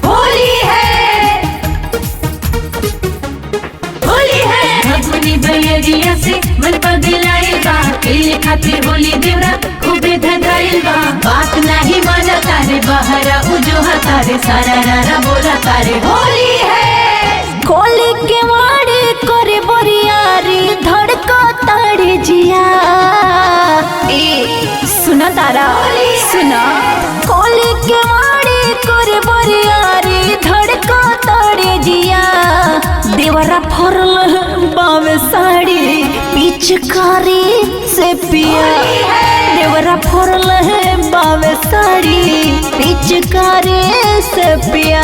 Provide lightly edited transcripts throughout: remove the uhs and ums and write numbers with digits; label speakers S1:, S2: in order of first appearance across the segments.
S1: होली है, होली है। भगुनी बैरिया से मन पगलाइल बा, खेले खातिर होली देवरा खूबे धधाइल बा। बात नहीं माना तारे बहरा उजोहा तारे, सारा रारा बोला तारे होली है।
S2: होली के वाड़ी करे बोरियारी धड़को ताड़ी जिया। ए सुना तारा सुना, होली के वाड़ी करे बोरियारी धड़को ताड़ी जिया। देवरा फरल बावे साड़ी पिचकारी से पिया। देवरा फरल बावे साड़ी पिचकारी से पिया।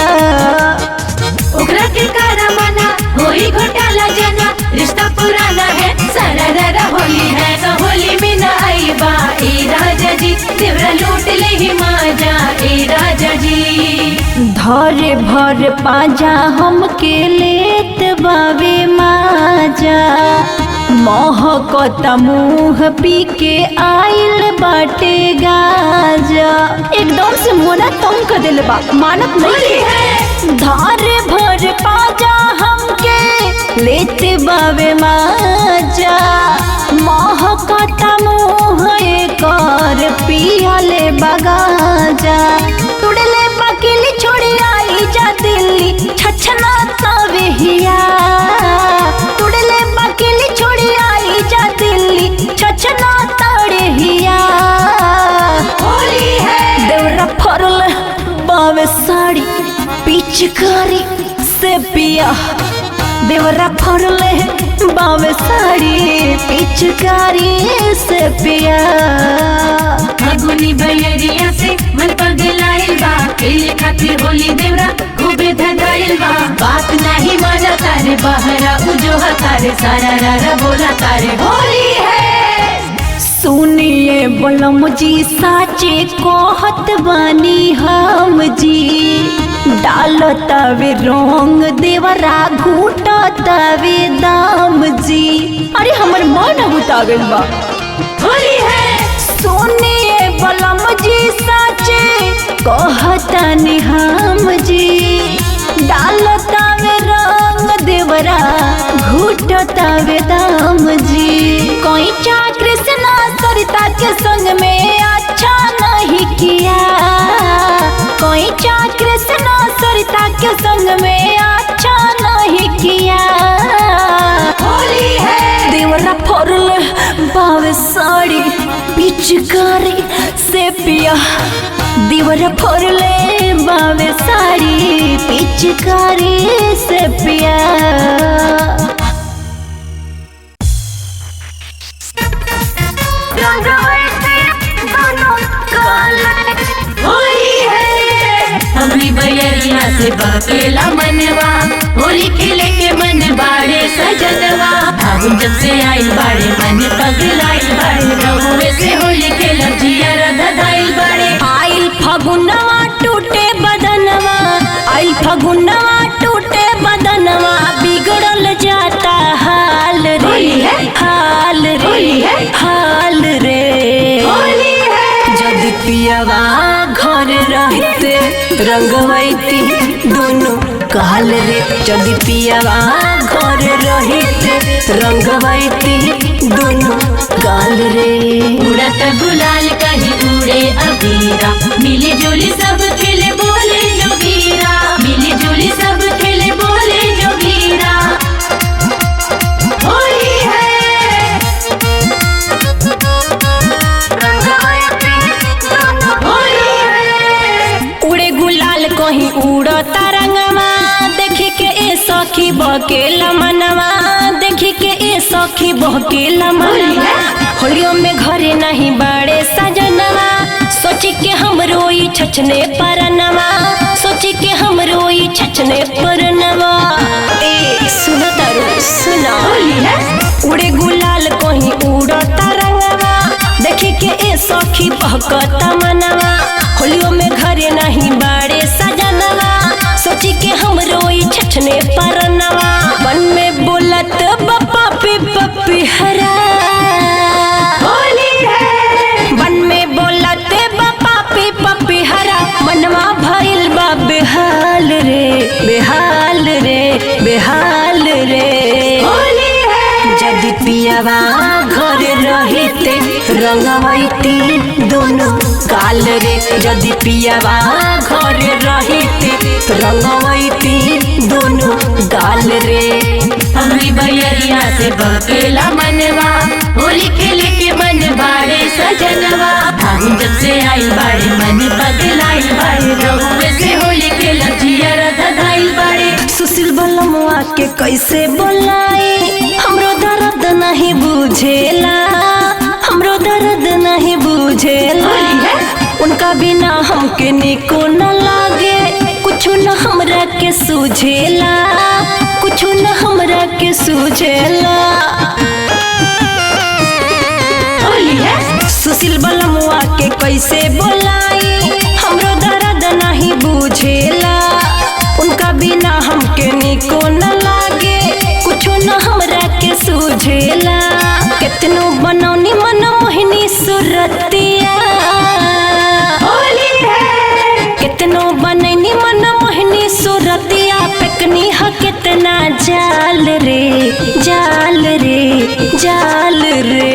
S1: ओकरा के कारा मना होई घोटाला जना, रिश्ता पुराना है सारा रारा होली है। तो होली में न आई बा ए राजा जी, देवरा लूट ले ही माजा ए राजा जी।
S2: धरे भर पाजा हमके लेत बावे माजा, महकता मुँह पी के आइल बाटे गाजा। एकदम से मोना तंग कर दिल बा, मानत नहीं है। धारे भर पाजा हमके लेते बावे माजा, महकता मुँह कर पियाले बगाजा। तुड़ले बकीली छोड़ी आई जा दिल्ली छछना तवे हिया। तुड़ले बकीली छोड़ी आई जा दिल्ली छछना तड़े हिया।
S1: होली है।
S2: देवरा फरल बावे साड़ी पिचकारी से पिया। देवरा फरले बावे साड़ी पिचकारी से पिया।
S1: भगुनी बैरिया से मन पगलाइल बा, खेले खातिर होली देवरा खूबे धधाइल बा। बात नहीं माना तारे बहरा उजोहा तारे, सारा रारा बोला तारे होली है।
S2: सुनिए बलम जी साचे कहत बानी हम जी, डालतावे रंग देवरा घूटतावे दाम जी। अरे हमर मन उतागल बा।
S1: होली है।
S2: सुनिए बलम जी साचे कहतानी हम जी, डालतावे रंग देवरा घूटतावे दाम जी। कोई चा कृष्णा सरिता के संग में अच्छा नहीं किया। कोई चा कृष्णा सरिता के संग में अच्छा नहीं किया।
S1: होली है।
S2: देवरा फरल बावे साड़ी पिचकारी से पिया। देवरा फरले बावे साड़ी पिचकारी से पिया।
S1: होली है। हमरी बैरिया से बकेला मनवा, होली खेले के मन बाड़े सजनवा। फागुन जब से आइल बाड़े मन पगलाइल बाड़े, रहुए से होली खेलब जिया धधाइल बाड़े।
S2: आइल फगुनवा टूटे बदनवा, आइल फगुनवा टूटे बदनवा, बिगड़ल जाता हाल रे हाल रे हाल रे। जदि पियवा घर रहते रंगवैती दोनों काल रे। जदि पियवा घर रहते रंगवैती दोनों काल रे।
S1: उड़त गुलाल कहीं उड़े अबीरा, मिली जुली सब खेले बोले जोगीरा। मिली जुली सब खेले बोले जोगीरा। होली है। होली है।
S2: उड़े गुलाल कहीं उड़ता रंगवा, देखी के ए सखी बकेला मनवा। देखी के ए सखी बकेला मनवा। होलियों में घरे नहीं बाड़े सजनवा, सोची के हम रोई छछने परनवा। सोची के हम रोई छछने परनवा। ए सुनो तारू सुना।
S1: होली है।
S2: उड़े गुलाल कहीं उड़ता रंगवा, देखी के ए सखी बहकता मनवा। होलियों में घरे नहीं बाड़े सजनवा, सोची के हम रोई छछने परनवा। मन में बोलत बप्पा पे पप्पी हरा।
S1: होली है।
S2: मन में बोलत बप्पा पे पप्पी हरा, मनवा भइल पियावा घर रहते रंगवैती दोनों गाल रे। यदि पियावा घर रहते रंगवैती दोनों गाल रे।
S1: हमरी बयरिया से बकेला मनवा होली खेले के मन बाड़े सजनवा। फागुन जब से आई बाड़े मन बदलाइल बाड़े रहुए से होली के लजिया रधाइल बाड़े।
S2: सुशील बलमुआ के कैसे बोलाई हमरो दर्द नहीं बुझेला, हमरो दर्द नहीं बुझेला। उनका बिना हमके निको न लागे, कुछ न हमरा के सूझेला, कुछ न हमरा के सूझेला। सुशील बलमुआ के कैसे बोलाई हमरो दर्द नहीं बुझेला। उनका बिना हमके निको न लागे, कुछ न हमरा के सूझेला। कितनो बनौनी मन मोहिनी सुरतिया, कितनो बनैनी मन मोहिनी सुरतिया। पेकनी ह कितना जाल रे, जाल रे, जाल रे।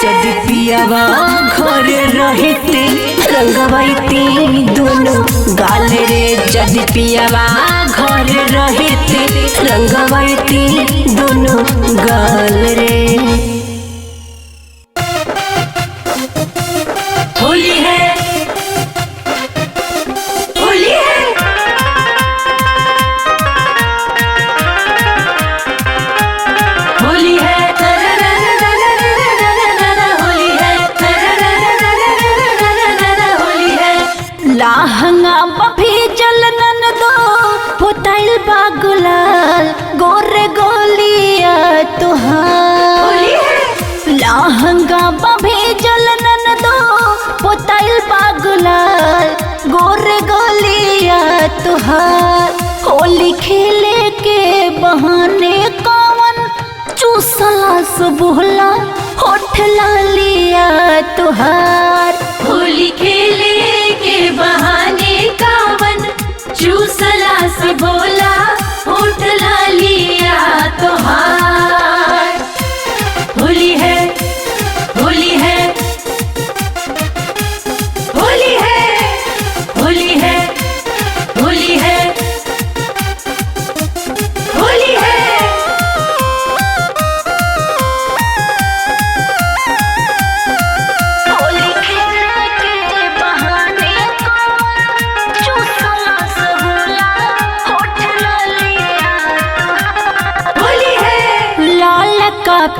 S2: यदि पियावा घर रहते रंगवैती दोनों गाल रे। यदि पियावा घर रहते रंगवैती दोनों गाल रे।
S1: होली है, होली है, होली है, होली है।
S2: लाहंगा बभी जलनन दो पोताइल बागुलाल गोरे गोलिया तुहार। लाहंगा बभी जलनन दो पोताइल बागुलाल गोरे गोलिया तुहार। होली खेले के बहाने कौन चूसला सुबुहला होठ लालिया तुहार।
S1: होली खेले के बहाने कावन चूसला से बोला होठ लालिया तोहार। होली है, होली है, होली है, होली है, होली है, होली है।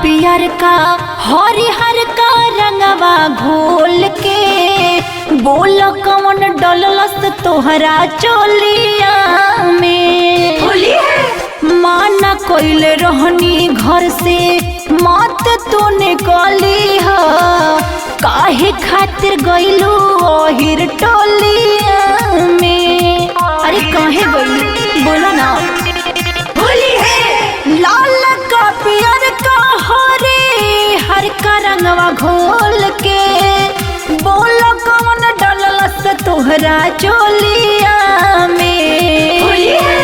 S2: पियर का हरिहर का रंगवा घोल के बोल कौन डललस तोहरा चोलिया में।
S1: होली है।
S2: माना कोइल रहनी घर से मत तू निकली ह, काहे खातिर गइलू ओहिर टोलिया में। अरे काहे गइलू बोला ना।
S1: होली है।
S2: लाल का पियर का हरे हर का रंगवा घोल के बोल कौन डललस तोहरा चोलिया में।
S1: होली है।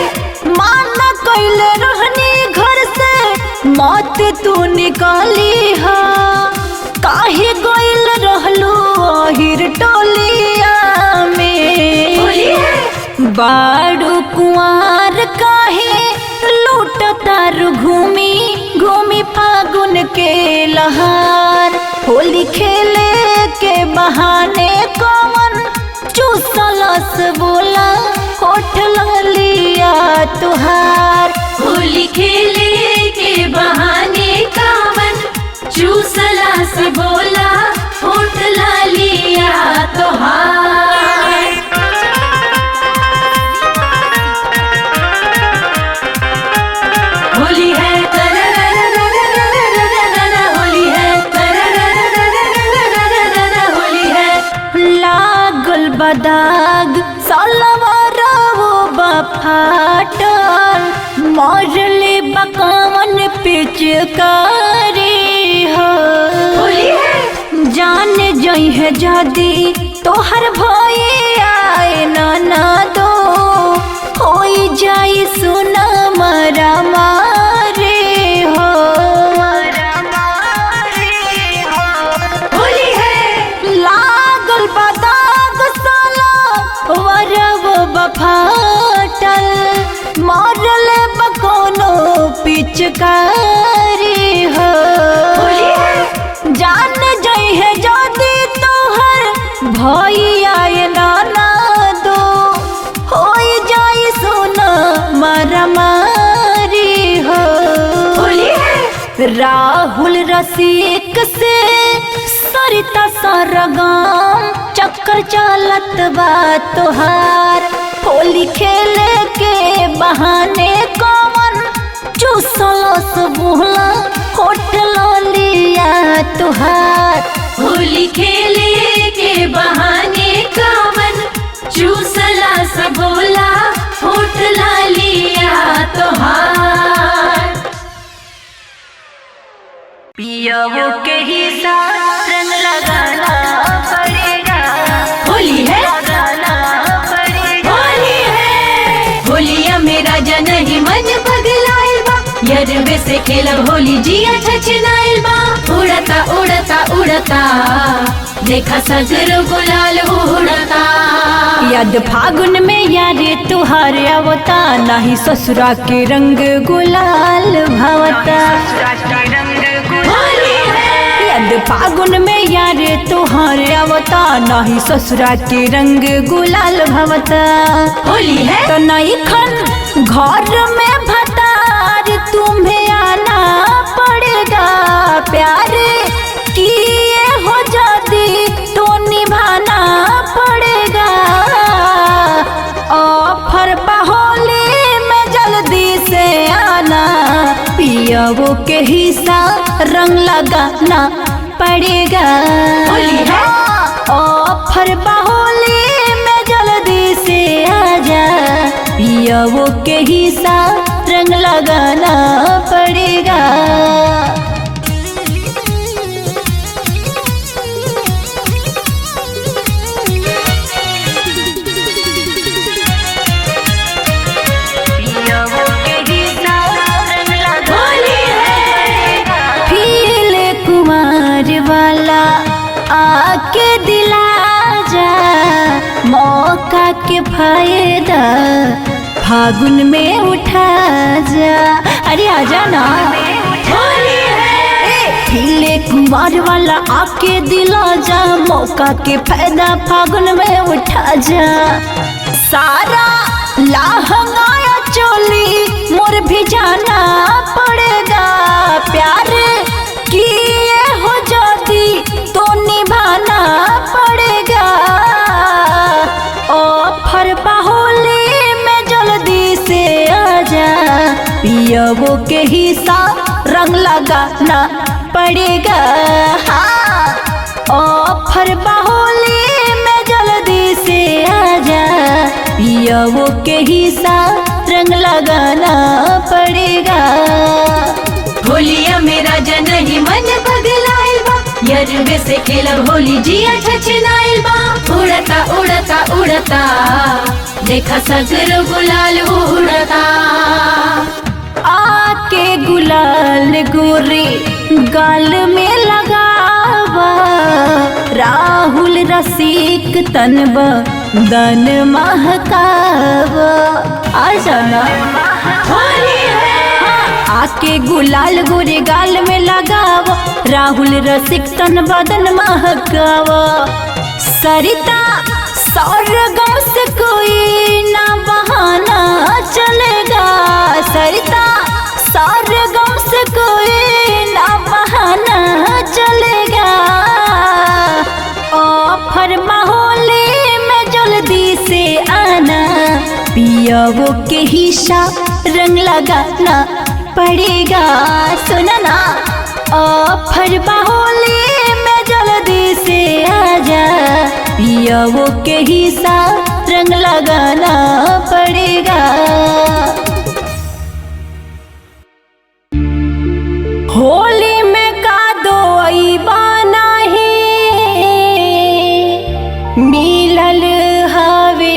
S2: माना कइले रहनी घर से मत तू निकाली हा, काहे गइल रहलू ओहिर टोलिया में।
S1: होली है।
S2: बाड़ू कुंवार काहे लूट तारू घूमी घूमी फागुन के लहार। होली खेले के बहाने कौन चूसलस बोला होठ लालिया तुहार।
S1: होली खेले के बहाने कावन चूसला से बोला होठ लालिया तोहार। होली है, होली है, होली है।
S2: लागल बदाग सलवारा वो बफाटल मरले बकावन पिचकारी हो।
S1: होली है।
S2: जान जई है जदी तोहर भई आए ना दो होई जाई सुना मरा मारे हो। फाटल मारल बकोनो पिचकारी हो जान जाई है जदी तोहर भैया नाना दो हो जाई सोना मारामारी हो राहुल रसिक से सरिता सरगम चक्कर चलत बा तोहार होली खेले के बहाने कौन चूसलस बोला होटल लिया तोहार
S1: होली खेले के बहाने कवन चूसला सबोला होटला लिया तोहार
S2: पियावो के ही साथ रंग लगाना पड़ेगा
S1: होली है
S2: लगाना पड़ेगा
S1: होली है होलिया मेरा जनही मन पगलाइल बा यरवे से खेलब होली जिया छछनाइल बा उड़ता उड़ता उड़ता देखा सगर गुलाल उड़ता
S2: याद फागुन में यारे तुहार आवता नाही ससुरा के रंग गुलाल भावता
S1: होली है
S2: याद फागुन में यारे तुहार आवता नाही ससुरा के रंग गुलाल भावता
S1: होली है
S2: तो नहीं खन घर में भतार तुम्हें आना पड़ेगा प्यार किए हो जाती तो निभाना पड़ेगा ऑफर होली में जल्दी से आना पियावो के हिस्सा रंग लगाना पड़ेगा
S1: होली है
S2: ऑफर होली में जल्दी से आजा पियावो के हिस्सा रंग लगाना पड़ेगा
S1: होली है
S2: फील कुमार वाला आके दिला जा मौका के फायदा फागुन में उठा जा अरे आजा ना
S1: होली है
S2: फीले कुमार वाला आके दिला जा मौका के फायदा फागुन में उठा जा सारा लहंगाया चोली मोर भी जाना पड़ेगा प्यार किए हो जाती तो निभाना पड़ेगा ऑफर होली में जल्दी से आजा पियावो के हिस्सा रंग लगाना पड़ेगा हाँ ऑफर होली में जल्दी से आजा पियावो के हिस्सा रंग लगाना पड़ेगा
S1: होलिया मेरा जनही मन पगलाइल बा यरवे से खेलब होली जिया छछनाइल बा उड़ता उड़ता उड़ता देखा सगर गुलाल उड़ता
S2: आके गुलाल गोरी गाल में लगावा राहुल रसिक तनबा दन महकावा आ जाना
S1: होली है
S2: आके गुलाल गोरे गाल में लगावा राहुल रसिक तन बदन महकावा सरिता सरगम से कोई ना बहाना चलेगा सरिता सरगम से कोई ना बहाना चलेगा ऑफर होली में जल्दी से आना पियावो के हिस्सा रंग लगाना पड़ेगा सुना ना ऑफर होली में जल्दी से आजा पियावो के हिस्सा रंग लगाना पड़ेगा होली में का दो नहीं मिलल हवे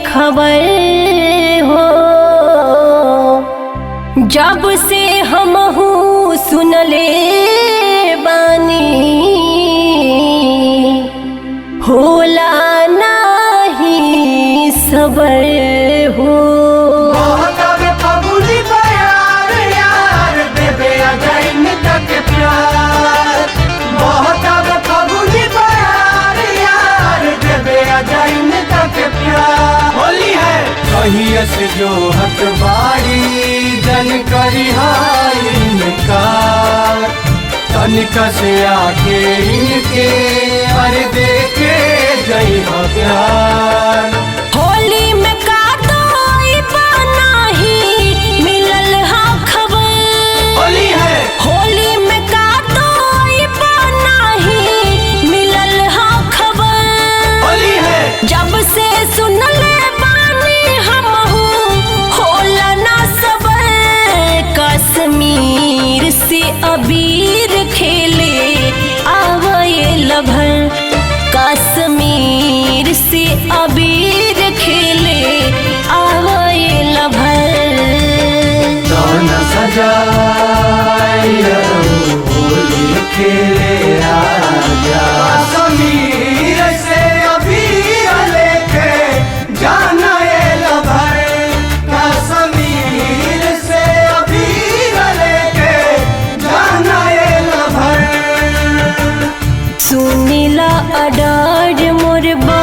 S2: खबर हो जब से हमहू सुनले बानी होला नाही सबर हो।
S3: बहुत अब फगुनी बयार यार देवे अजैन तक प्यार। बहुत अब फगुनी बयार यार देवे अजैन तक प्यार। होली है कहिए से जो हक बाड़ी जन करी इनकार। तनिका से आके इनके अरे देखे जई हो प्यार।
S2: होली में का तोई बनाही मिलल हा खबर।
S3: होली है
S2: होली में का तोई बनाही मिलल हा खबर।
S3: होली है
S2: जब से सुनले बानी हमहू होला ना सबर। कश्मीर से अबीर खेले आवे लभर। कश्मीर से अबीर खेले आवे लभर।
S3: कौन सजाए होली खेले आजा। कश्मीर से अबीर लेके जाना ये लभर। कश्मीर से अबीर लेके जाना ये लभर।
S2: सुनीला अडार मोरबा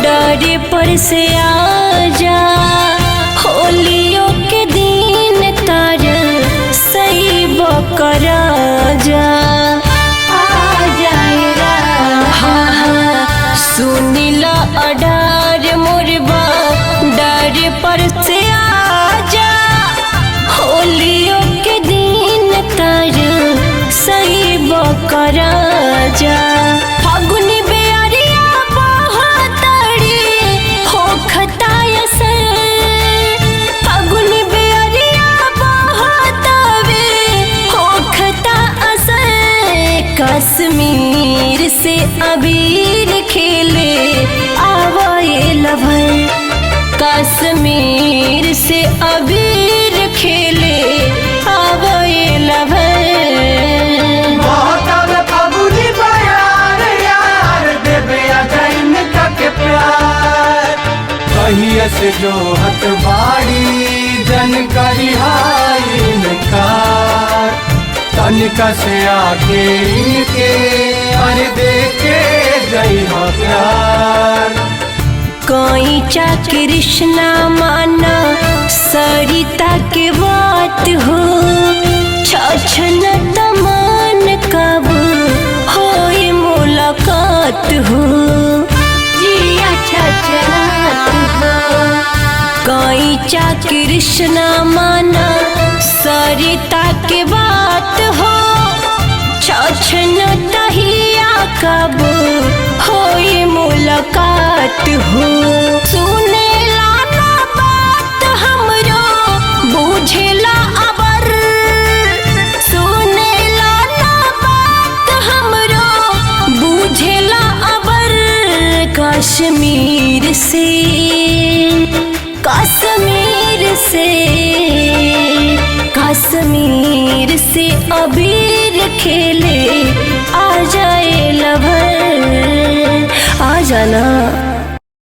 S2: डारे पर से आजा। होलियों के दिन तार सही बकरा जा। हाँ हाँ सुनीला अडार मोरबा डारे पर से आजा। होलियों के दिन तार सही बकरा जा। फागुनी बेअरिया बहतड़ी होखताय से। फागुनी बेअरिया बहतवे होखता असर। कश्मीर से अबीर खेले आवे लभर। कश्मीर से अबीर खेले आवे लभर।
S3: बहुत अब फगुनी बयार यार देवे अजैन तक प्यार। कहिए से जो हक बाड़ी जन करी इनकार। तनिका से आके इनके अरे देखे जई हो प्यार।
S2: कोई चा कृष्णा माना सरिता के बात हो। छछन तमान कब होई मुलाकात हो। जिया छछनात हो। कोई चा कृष्णा माना सरिता के बात हो। छछन तहिया कब होई मुलाकात हो। सुने लाना बात हमरो बुझेला अबर। सुने लाना बात हमरो बुझेला अबर। कश्मीर से कश्मीर से कश्मीर से अबीर खेले आ जाए लभर। आ जाना।